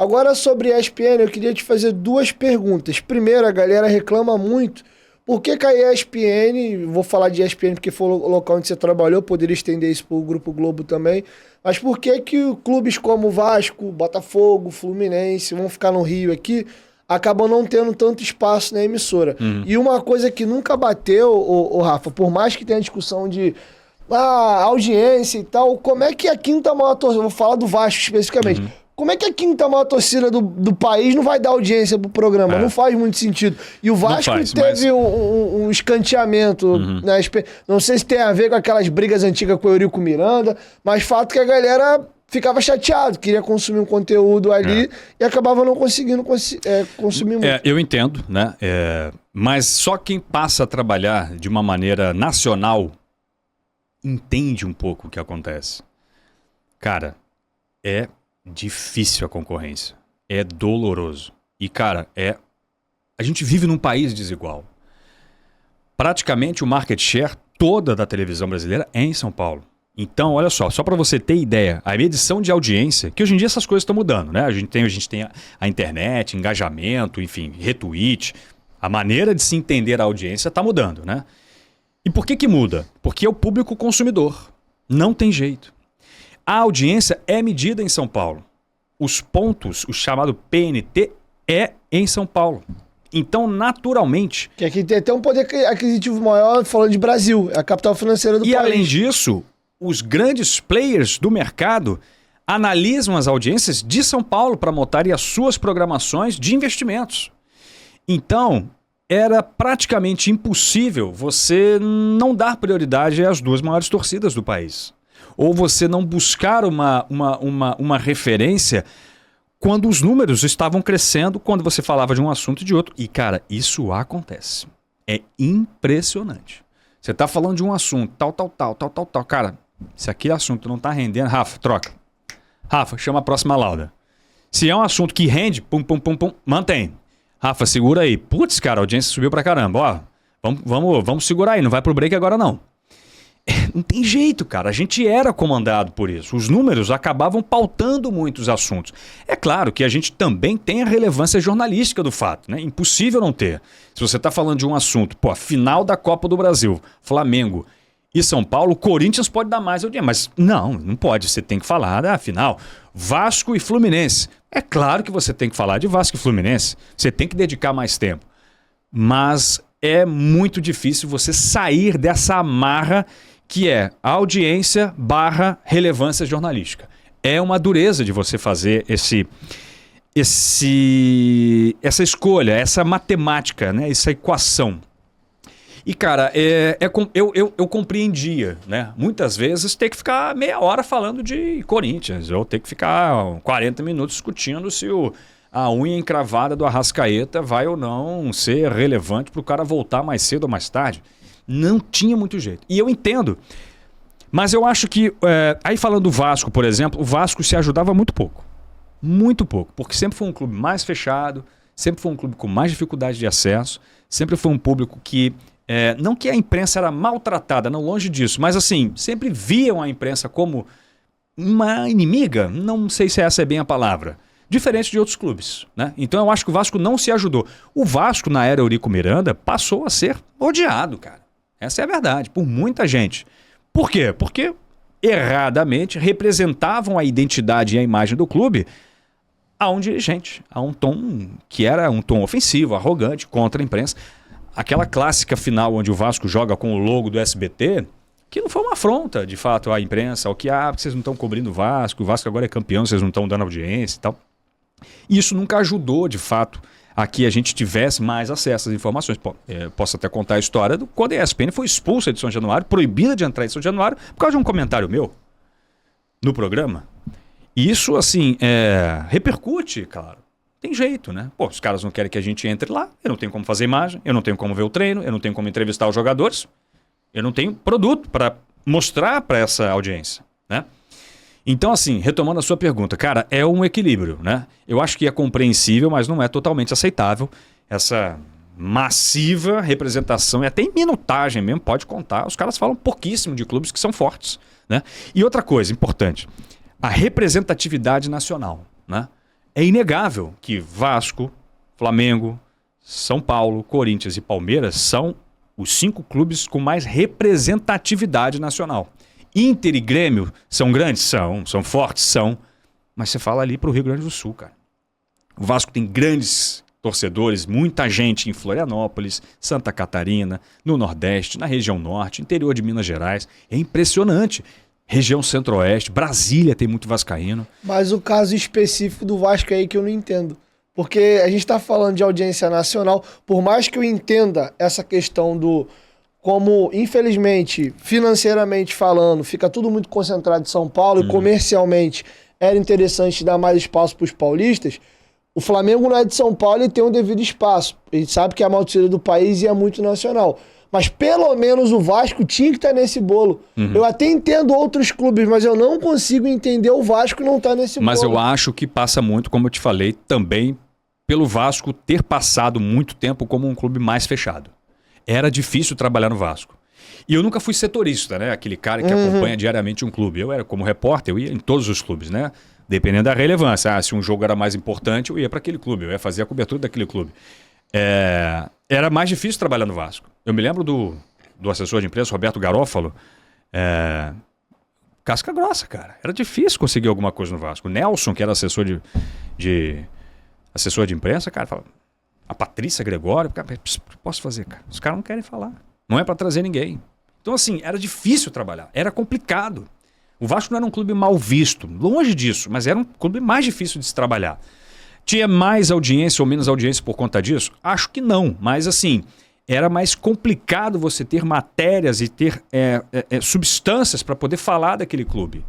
Agora, sobre a ESPN, eu queria te fazer duas perguntas. Primeiro, a galera reclama muito. Por que que a ESPN, vou falar de ESPN porque foi o local onde você trabalhou, poderia estender isso para o Grupo Globo também, mas por que que clubes como Vasco, Botafogo, Fluminense, vão ficar no Rio aqui, acabam não tendo tanto espaço na emissora? E uma coisa que nunca bateu, ô Rafa, por mais que tenha discussão de audiência e tal, como é que a quinta maior torcida, vou falar do Vasco especificamente, como é que a quinta maior torcida do país não vai dar audiência pro programa? Não faz muito sentido. E o Vasco teve um escanteamento, né? Não sei se tem a ver com aquelas brigas antigas com o Eurico Miranda, mas fato que a galera ficava chateado, queria consumir um conteúdo ali e acabava não conseguindo consumir muito. Eu entendo, né? Mas só quem passa a trabalhar de uma maneira nacional entende um pouco o que acontece. Cara, é difícil a concorrência. É doloroso. E, cara, a gente vive num país desigual. Praticamente o market share toda da televisão brasileira é em São Paulo. Então, olha só para você ter ideia, a medição de audiência, que hoje em dia essas coisas estão mudando, né? A gente tem a internet, engajamento, enfim, retweet. A maneira de se entender a audiência está mudando, né? E por que muda? Porque é o público consumidor. Não tem jeito. A audiência é medida em São Paulo. Os pontos, o chamado PNT, é em São Paulo. Então, naturalmente... Que aqui tem até um poder aquisitivo maior, falando de Brasil, é a capital financeira do país. E além disso, os grandes players do mercado analisam as audiências de São Paulo para montarem as suas programações de investimentos. Então, era praticamente impossível você não dar prioridade às duas maiores torcidas do país. Ou você não buscar uma referência quando os números estavam crescendo, quando você falava de um assunto e de outro. E, cara, isso acontece. É impressionante. Você está falando de um assunto, tal. Cara, se aquele assunto não está rendendo, Rafa, troca. Rafa, chama a próxima lauda. Se é um assunto que rende, pum, mantém. Rafa, segura aí. Putz, cara, a audiência subiu pra caramba. Ó, vamos segurar aí, não vai pro break agora não. Não tem jeito, cara. A gente era comandado por isso. Os números acabavam pautando muitos assuntos. É claro que a gente também tem a relevância jornalística do fato, né? Impossível não ter. Se você está falando de um assunto, a final da Copa do Brasil, Flamengo e São Paulo, o Corinthians pode dar mais audiência. Mas não pode. Você tem que falar da final. Vasco e Fluminense. É claro que você tem que falar de Vasco e Fluminense. Você tem que dedicar mais tempo. Mas é muito difícil você sair dessa amarra que é a audiência / relevância jornalística. É uma dureza de você fazer essa escolha, essa matemática, né? Essa equação. E, cara, eu compreendia, né? Muitas vezes ter que ficar meia hora falando de Corinthians, ou ter que ficar 40 minutos discutindo se a unha encravada do Arrascaeta vai ou não ser relevante para o cara voltar mais cedo ou mais tarde. Não tinha muito jeito. E eu entendo. Mas eu acho que, aí falando do Vasco, por exemplo, o Vasco se ajudava muito pouco. Muito pouco. Porque sempre foi um clube mais fechado, sempre foi um clube com mais dificuldade de acesso, sempre foi um público que, não que a imprensa era maltratada, não, longe disso, mas assim, sempre viam a imprensa como uma inimiga, não sei se essa é bem a palavra, diferente de outros clubes, né? Então eu acho que o Vasco não se ajudou. O Vasco, na era Eurico Miranda, passou a ser odiado, cara. Essa é a verdade, por muita gente. Por quê? Porque, erradamente, representavam a identidade e a imagem do clube a um dirigente, a um tom que era um tom ofensivo, arrogante, contra a imprensa. Aquela clássica final onde o Vasco joga com o logo do SBT, que não foi uma afronta, de fato, à imprensa, ao que, porque vocês não estão cobrindo o Vasco agora é campeão, vocês não estão dando audiência e tal. E isso nunca ajudou, de fato, a que a gente tivesse mais acesso às informações. Posso até contar a história do quando a ESPN foi expulsa de São Januário, proibida de entrar em São Januário, por causa de um comentário meu no programa. E isso, assim, repercute, claro. Tem jeito, né? Os caras não querem que a gente entre lá, eu não tenho como fazer imagem, eu não tenho como ver o treino, eu não tenho como entrevistar os jogadores, eu não tenho produto para mostrar para essa audiência, né? Então, assim, retomando a sua pergunta, cara, é um equilíbrio, né? Eu acho que é compreensível, mas não é totalmente aceitável essa massiva representação e até em minutagem mesmo, pode contar. Os caras falam pouquíssimo de clubes que são fortes, né? E outra coisa importante, a representatividade nacional, né? É inegável que Vasco, Flamengo, São Paulo, Corinthians e Palmeiras são os 5 clubes com mais representatividade nacional. Inter e Grêmio são grandes? São fortes? São. Mas você fala ali para o Rio Grande do Sul, cara. O Vasco tem grandes torcedores, muita gente em Florianópolis, Santa Catarina, no Nordeste, na região Norte, interior de Minas Gerais. É impressionante. Região Centro-Oeste, Brasília tem muito vascaíno. Mas o caso específico do Vasco é aí que eu não entendo. Porque a gente está falando de audiência nacional, por mais que eu entenda essa questão do... Como, infelizmente, financeiramente falando, fica tudo muito concentrado em São Paulo e comercialmente era interessante dar mais espaço para os paulistas, o Flamengo não é de São Paulo e tem um devido espaço. A gente sabe que é a maior torcida do país e é muito nacional. Mas pelo menos o Vasco tinha que estar nesse bolo. Eu até entendo outros clubes, mas eu não consigo entender o Vasco não estar nesse bolo. Mas eu acho que passa muito, como eu te falei, também pelo Vasco ter passado muito tempo como um clube mais fechado. Era difícil trabalhar no Vasco. E eu nunca fui setorista, né? Aquele cara que acompanha diariamente um clube. Eu era como repórter, eu ia em todos os clubes, né? Dependendo da relevância. Se um jogo era mais importante, eu ia para aquele clube. Eu ia fazer a cobertura daquele clube. Era mais difícil trabalhar no Vasco. Eu me lembro do assessor de imprensa, Roberto Garófalo. Casca grossa, cara. Era difícil conseguir alguma coisa no Vasco. O Nelson, que era assessor de imprensa, cara, fala... A Patrícia Gregório, cara, o que posso fazer, cara? Os caras não querem falar. Não é para trazer ninguém. Então, assim, era difícil trabalhar. Era complicado. O Vasco não era um clube mal visto. Longe disso. Mas era um clube mais difícil de se trabalhar. Tinha mais audiência ou menos audiência por conta disso? Acho que não. Mas, assim, era mais complicado você ter matérias e ter substâncias para poder falar daquele clube.